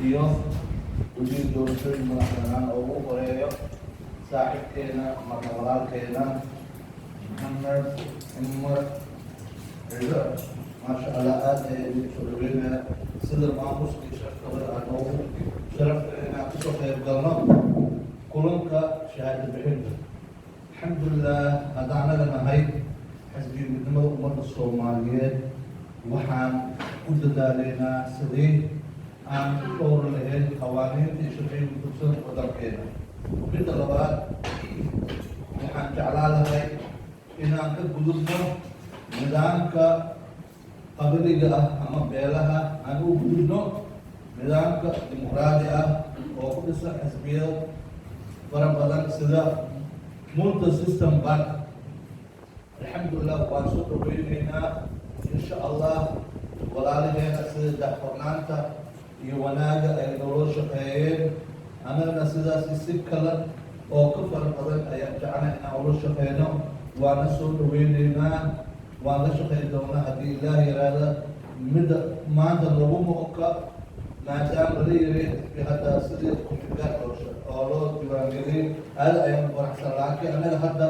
iyo guddiga doorashooyin madaxbanaan oo ugu horeeyo saaxiibkeena marna walaalkeena maxamed cumar cido maasha allah aada ayay idin soo dhaweynaya sida maamuska iyo sharafkaba aan noogu sharafta inaan kasoo qayb galno kulanka shahaado bixinta alxamdulilah haddaan anaga nahay xisbiga midnimada ummadda soomaaliyeed waxaan ku dadaaleynaa sidii aan ku dhowri lahayn qawaaniinta iyo sharciga kutubsan waddankeena. midda labaad waxaan jeclaan lahay inaan ka gudubno nidaamka qabiliga ah ama beelaha aan u gudubno nidaamka dimuqraadi ah oo ku dhisan xisbiya fara badan sida multi system bank. alxamdulilah waan soo dhaweyneynaa insha allah walaalaheena sida daahfurnaanta iyo wanaaga ay noola shaqeeyeen annagana sidaasi si kale oo ka fara badan ayaan jeclay inaan ula shaqeyno waana soo dhaweyneynaa waan la shaqeyn doonaa haddii ilaah yaraada midda maanta laguma oka maadaama la yiri hadda sidii kuxigaad oo loo diiwaangeliyay aada ayaan faraxsan laakiin annaga hadda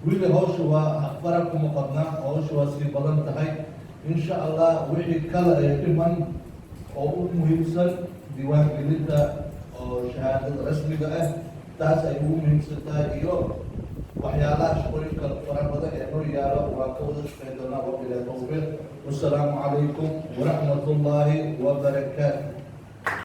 wili hawsha waa faran kuma qabnaa hawsha waa sii badan tahay insha allah wixii kale ay dhiman oo u muhiimsan diiwaangelinta oo shahaadada rasmiga ah taas ay ugu muhiimsan tahay iyo waxyaalaha shaqooyinka fara badan ee noo yaalo waan ka wada shaqeyn doonaa wabilahi tawfiiq wassalaamu calaykum waraxmat ullaahi wabarakaatu.